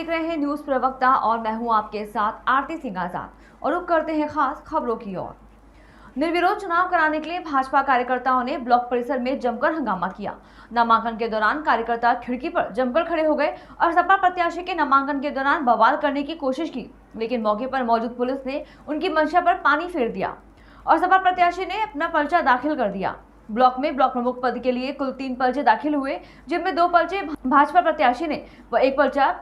देख रहे हैं न्यूज प्रवक्ता और मैं हूं आपके साथ आरती सिंह आजाद और रुक करते हैं खास खबरों की ओर। निर्विरोध चुनाव कराने के लिए भाजपा कार्यकर्ताओं ने ब्लॉक परिसर में जमकर हंगामा किया। नामांकन के दौरान कार्यकर्ता खिड़की पर जमकर खड़े हो गए और सपा प्रत्याशी के नामांकन के दौरान बवाल करने की कोशिश की, लेकिन मौके पर मौजूद पुलिस ने उनकी मंशा पर पानी फेर दिया और सपा प्रत्याशी ने अपना पर्चा दाखिल कर दिया। ब्लॉक में ब्लॉक प्रमुख पद के लिए कुल 3 पर्चे दाखिल हुए, जिनमें 2 पर्चे भाजपा प्रत्याशी ने व 1 पर्चा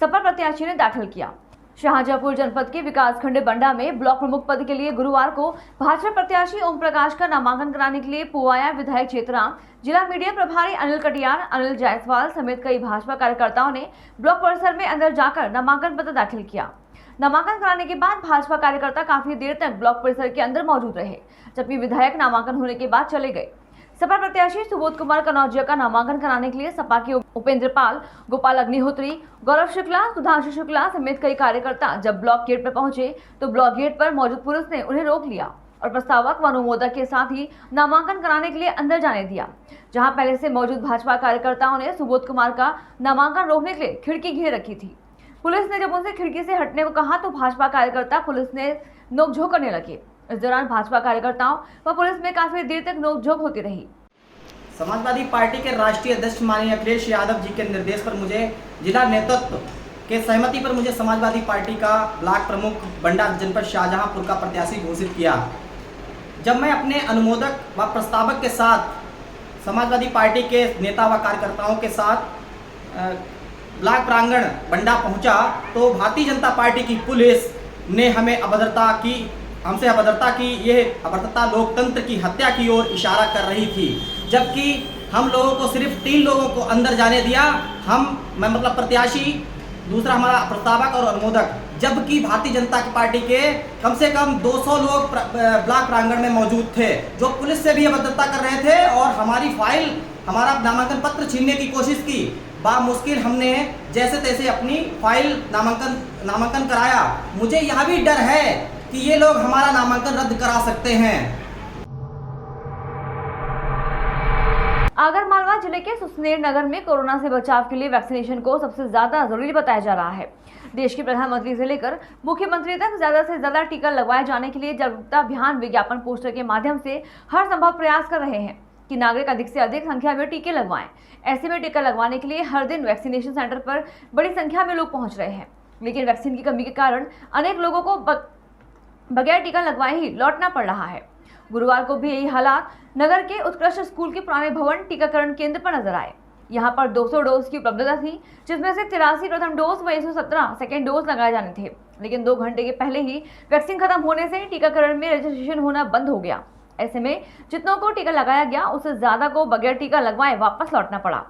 सपा प्रत्याशी ने दाखिल किया। शाहजहांपुर जनपद के विकासखंड बंडा में ब्लॉक प्रमुख पद के लिए गुरुवार को भाजपा प्रत्याशी ओम प्रकाश का नामांकन कराने के लिए पुवाया विधायक चेतराम, जिला मीडिया प्रभारी अनिल कटियार, अनिल जायसवाल समेत कई भाजपा कार्यकर्ताओं ने ब्लॉक परिसर में अंदर जाकर नामांकन पत्र दाखिल किया। नामांकन कराने के बाद भाजपा कार्यकर्ता काफी देर तक ब्लॉक परिसर के अंदर मौजूद रहे, जबकि विधायक नामांकन होने के बाद चले गए। सपा प्रत्याशी सुबोध कुमार कनौजिया का नामांकन कराने के लिए सपा के उपेंद्र पाल, गोपाल अग्निहोत्री, गौरव शुक्ला, सुधांशु शुक्ला समेत कई कार्यकर्ता जब ब्लॉक गेट पर पहुंचे तो ब्लॉक गेट पर मौजूद पुलिस ने उन्हें रोक लिया और प्रस्तावक व अनुमोदक के साथ ही नामांकन कराने के लिए अंदर जाने दिया। जहां पहले से मौजूद भाजपा कार्यकर्ताओं ने सुबोध कुमार का नामांकन रोकने के लिए खिड़की घेर रखी थी। पुलिस ने जब उनसे खिड़की से हटने को कहा तो भाजपा कार्यकर्ता पुलिस ने नोकझोंक करने लगे। इस दौरान भाजपा कार्यकर्ताओं व पुलिस में काफी देर तक नोकझोंक होती रही। समाजवादी पार्टी के राष्ट्रीय अध्यक्ष माननीय अखिलेश यादव जी के निर्देश पर मुझे जिला नेतृत्व के सहमति पर मुझे समाजवादी पार्टी का ब्लॉक प्रमुख बंडा जनपद शाहजहांपुर का प्रत्याशी घोषित किया। जब मैं अपने अनुमोदक व प्रस्तावक के साथ समाजवादी पार्टी के नेता व कार्यकर्ताओं के साथ ब्लॉक प्रांगण बंडा पहुंचा तो भारतीय जनता पार्टी की पुलिस ने हमसे अभद्रता की यह अभद्रता लोकतंत्र की हत्या की ओर इशारा कर रही थी, जबकि हम लोगों को सिर्फ 3 लोगों को अंदर जाने दिया। मैं मतलब प्रत्याशी, दूसरा हमारा प्रस्तावक और अनुमोदक, जबकि भारतीय जनता पार्टी के कम से कम 200 लोग ब्लॉक प्रांगण में मौजूद थे, जो पुलिस से भी अभद्रता कर रहे थे और हमारा नामांकन पत्र छीनने की कोशिश की। बामुश्किल हमने जैसे तैसे अपनी फाइल नामांकन कराया। मुझे यह भी डर है कि ये लोग हमारा नामांकन रद्द करा सकते हैं। आगरमालवा जिले के सुसनेर नगर में कोरोना से बचाव के लिए वैक्सीनेशन को सबसे ज्यादा जरूरी बताया जा रहा है। देश के प्रधानमंत्री से लेकर मुख्यमंत्री तक ज्यादा से ज्यादा टीका लगवाए जाने के लिए जागरूकता अभियान विज्ञापन पोस्टर के माध्यम से हर संभव प्रयास कर रहे हैं कि नागरिक अधिक से अधिक संख्या में टीके लगवाएं। ऐसे में टीका लगवाने के लिए हर दिन वैक्सीनेशन सेंटर पर बड़ी संख्या में लोग पहुंच रहे हैं, लेकिन वैक्सीन की कमी के कारण अनेक लोगों को बगैर टीका लगवाए ही लौटना पड़ रहा है। गुरुवार को भी यही हालात नगर के उत्कृष्ट स्कूल के पुराने भवन टीकाकरण केंद्र पर नजर आए। यहाँ पर 200 डोज की उपलब्धता थी, जिसमें से 83 प्रथम डोज व 117 सेकेंड डोज लगाए जाने थे, लेकिन 2 घंटे के पहले ही वैक्सीन खत्म होने से टीकाकरण में रजिस्ट्रेशन होना बंद हो गया। ऐसे में जितनों को टीका लगाया गया उससे ज्यादा को बगैर टीका लगवाए वापस लौटना पड़ा।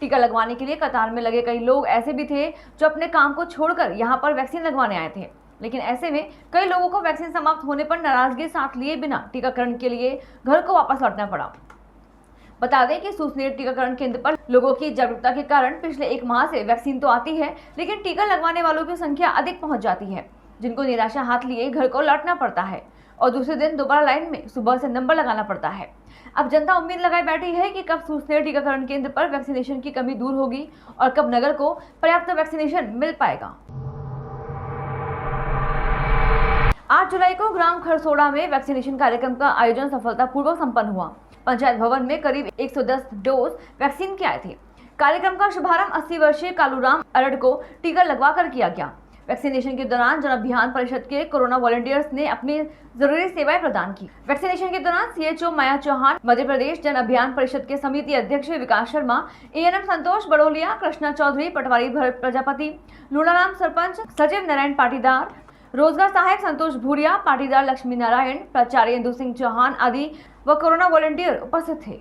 टीका लगवाने के लिए कतार में लगे कई लोग ऐसे भी थे जो अपने काम को छोड़कर यहाँ पर वैक्सीन लगवाने आए थे, लेकिन ऐसे में कई लोगों को वैक्सीन समाप्त होने पर नाराजगी साथ लिए बिना टीकाकरण के लिए घर को वापस लौटना पड़ा। बता दें कि सुसनेर टीकाकरण केंद्र पर लोगों की जागरूकता के कारण पिछले 1 माह से वैक्सीन तो आती है, लेकिन टीका लगवाने वालों की संख्या अधिक पहुंच जाती है, जिनको निराशा हाथ लिए घर को लौटना पड़ता है और दूसरे दिन दोबारा लाइन में सुबह से नंबर लगाना पड़ता है। अब जनता उम्मीद लगाए बैठी है कि कब सुसनेर टीकाकरण केंद्र पर वैक्सीनेशन की कमी दूर होगी और कब नगर को पर्याप्त वैक्सीनेशन मिल पाएगा। 8 जुलाई को ग्राम खरसोड़ा में वैक्सीनेशन कार्यक्रम का आयोजन सफलतापूर्वक संपन्न हुआ। पंचायत भवन में करीब 110 डोज वैक्सीन के आए थे। कार्यक्रम का शुभारंभ 80 वर्षीय कालूराम अरड़ को टीका लगवाकर किया गया। वैक्सीनेशन के दौरान जन अभियान परिषद के कोरोना वॉलंटियर्स ने अपनी जरूरी सेवाएं प्रदान की। वैक्सीनेशन के दौरान सीएचओ माया चौहान, मध्य प्रदेश जन अभियान परिषद के समिति अध्यक्ष विकास शर्मा, एएनएम संतोष बड़ोलिया, कृष्णा चौधरी, पटवारी भरत प्रजापति, लूणाराम सरपंच, सचिव नारायण पाटीदार, रोजगार सहायक संतोष भूरिया, पाटीदार लक्ष्मी नारायण, प्राचार्य इंदु सिंह चौहान आदि व कोरोना वॉलंटियर उपस्थित थे।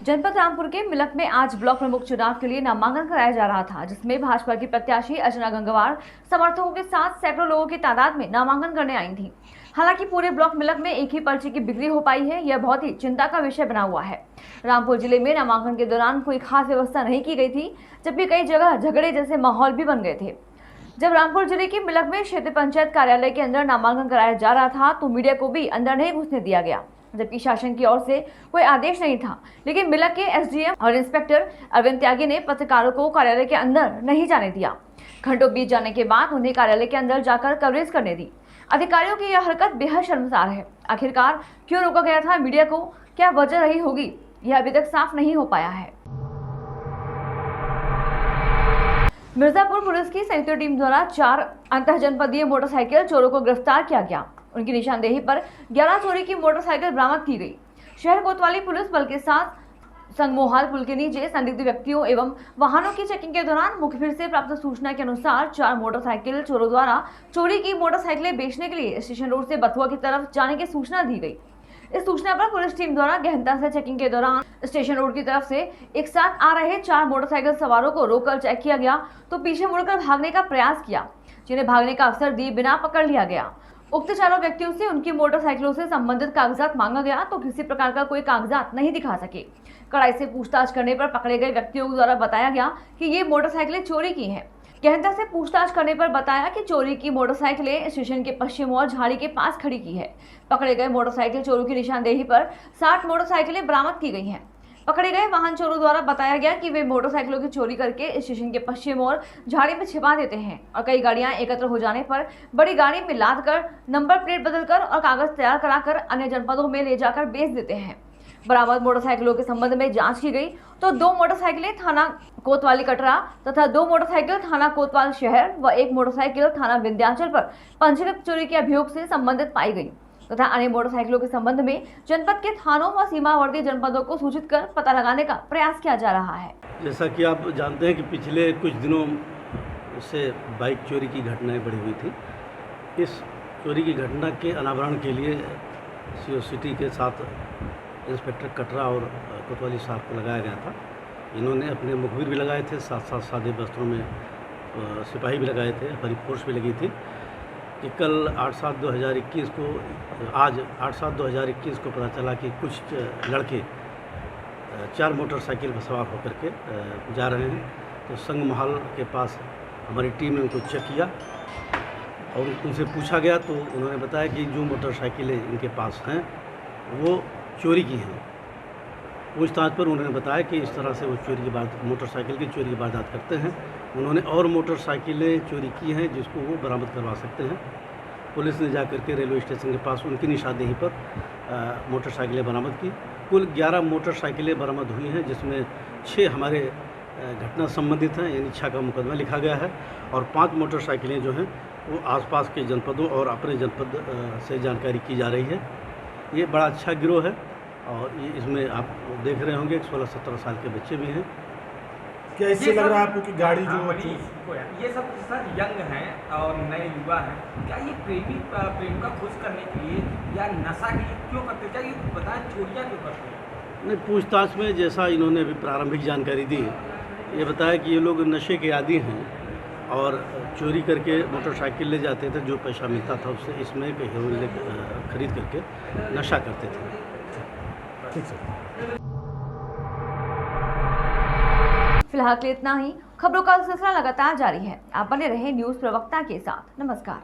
जनपद रामपुर के मिलक में आज ब्लॉक प्रमुख चुनाव के लिए नामांकन कराया जा रहा था, जिसमें भाजपा की प्रत्याशी अर्चना गंगवार समर्थकों के साथ सैकड़ों लोगों की तादाद में नामांकन करने आई थी। हालांकि पूरे ब्लॉक मिलक में एक ही पर्ची की बिक्री हो पाई है, यह बहुत ही चिंता का विषय बना हुआ है। रामपुर जिले में नामांकन के दौरान कोई खास व्यवस्था नहीं की गई थी, जबकि कई जगह झगड़े जैसे माहौल भी बन गए थे। जब रामपुर जिले के मिलक में क्षेत्र पंचायत कार्यालय के अंदर नामांकन कराया जा रहा था तो मीडिया को भी अंदर नहीं घुसने दिया गया। जबकि शासन की ओर से कोई आदेश नहीं था। लेकिन मिलक के एसडीएम और इंस्पेक्टर अरविंद त्यागी ने पत्रकारों को कार्यालय के अंदर नहीं जाने दिया। घंटों बीत जाने के बाद उन्हें कार्यालय के अंदर जाकर कवरेज करने दी। अधिकारियों की यह हरकत बेहद शर्मसार है। आखिरकार क्यों रोका गया था मीडिया को, क्या वजह रही होगी, यह अभी तक साफ नहीं हो पाया है। मिर्जापुर पुलिस की संयुक्त टीम द्वारा 4 अंतरजनपदीय मोटरसाइकिल चोरों को गिरफ्तार किया गया। उनकी निशानदेही पर 11 चोरी की मोटरसाइकिल बरामद की गई। शहर कोतवाली पुलिस बल के साथ संगमोहाल पुल के नीचे संदिग्ध व्यक्तियों एवं वाहनों की चेकिंग के दौरान मुखबिर से प्राप्त सूचना के अनुसार 4 मोटरसाइकिल चोरों द्वारा चोरी की मोटरसाइकिलें बेचने के लिए स्टेशन रोड से बथुआ की तरफ जाने की सूचना दी गई। इस सूचना पर पुलिस टीम द्वारा गहनता से चेकिंग के दौरान स्टेशन रोड की तरफ से एक साथ आ रहे 4 मोटरसाइकिल सवारों को रोककर चेक किया गया तो पीछे मुड़कर भागने का प्रयास किया, जिन्हें भागने का अवसर दिए बिना पकड़ लिया गया। उक्त चारों व्यक्तियों से उनकी मोटरसाइकिलों से संबंधित कागजात मांगा गया तो किसी प्रकार का कोई कागजात नहीं दिखा सके। कड़ाई से पूछताछ करने पर पकड़े गए व्यक्तियों द्वारा बताया गया कि ये मोटरसाइकिलें चोरी की हैं। गहनता से पूछताछ करने पर बताया कि चोरी की मोटरसाइकिलें स्टेशन के पश्चिम और झाड़ी के पास खड़ी की है। पकड़े गए मोटरसाइकिल चोरों की निशानदेही पर 60 मोटरसाइकिलें बरामद की गई हैं। पकड़े गए वाहन चोरों द्वारा बताया गया कि वे मोटरसाइकिलों की चोरी करके स्टेशन के पश्चिम और झाड़ी में छिपा देते हैं और कई गाड़ियां एकत्र हो जाने पर बड़ी गाड़ी में लाद कर नंबर प्लेट बदलकर और कागज तैयार कराकर अन्य जनपदों में ले जाकर बेच देते हैं। बरामद मोटरसाइकिलों के संबंध में जांच की गई तो 2 मोटरसाइकिलें थाना कोतवाली कटरा तथा 2 मोटरसाइकिल थाना कोतवाल शहर व 1 मोटरसाइकिल थाना विंध्याचल पर पंजीकृत चोरी के अभियोग से संबंधित पाई गई तथा अन्य मोटरसाइकिलों के संबंध में जनपद के थानों व सीमावर्ती जनपदों को सूचित कर पता लगाने का प्रयास किया जा रहा है। जैसा कि आप जानते हैं कि पिछले कुछ दिनों से बाइक चोरी की घटनाएं बढ़ी हुई थी। इस चोरी की घटना के अनावरण के लिए सीओ सिटी के साथ इंस्पेक्टर कटरा और कोतवाली साहब को लगाया गया था। इन्होंने अपने मुखबिर भी लगाए थे, साथ साथ सादे वस्त्रों में सिपाही भी लगाए थे, हरी फोर्स भी लगी थी कि कल 8/7/2021 को आज 8/7/2021 को पता चला कि कुछ लड़के 4 मोटरसाइकिल पर सवार होकर के जा रहे हैं। तो संगमोहाल के पास हमारी टीम ने उनको चेक किया और उनसे पूछा गया तो उन्होंने बताया कि जो मोटरसाइकिलें इनके पास हैं वो चोरी की हैं। पूछताछ पर उन्होंने बताया कि इस तरह से वो चोरी की मोटरसाइकिल की चोरी की वारदात करते हैं। उन्होंने और मोटरसाइकिलें चोरी की हैं जिसको वो बरामद करवा सकते हैं। पुलिस ने जाकर के रेलवे स्टेशन के पास उनकी निशानदेही पर मोटरसाइकिलें बरामद की। कुल 11 मोटरसाइकिलें बरामद हुई हैं जिसमें 6 हमारे घटना संबंधित हैं, यानी 6 का मुकदमा लिखा गया है और 5 मोटरसाइकिलें जो हैं वो आसपास के जनपदों और अपने जनपद से जानकारी की जा रही है। ये बड़ा अच्छा गिरोह है और ये इसमें आप देख रहे होंगे 16-17 साल के बच्चे भी हैं। क्या इससे लग रहा है आपको कि गाड़ी जो ये सब सर यंग हैं और नए युवा हैं, क्या ये प्रेम का खोज करने के लिए या नशा के लिए क्यों करते हैं? क्या ये बताएं, चोरियाँ क्यों करते हैं? नहीं, पूछताछ में जैसा इन्होंने अभी प्रारंभिक जानकारी दी, ये बताया कि ये लोग नशे के आदी हैं और चोरी करके मोटरसाइकिल ले जाते थे, जो पैसा मिलता था उससे इसमें हेरोइन खरीद करके नशा करते थे। ठीक सर। फिलहाल के लिए इतना ही। खबरों का सिलसिला लगातार जारी है। आप बने रहे न्यूज प्रवक्ता के साथ। नमस्कार।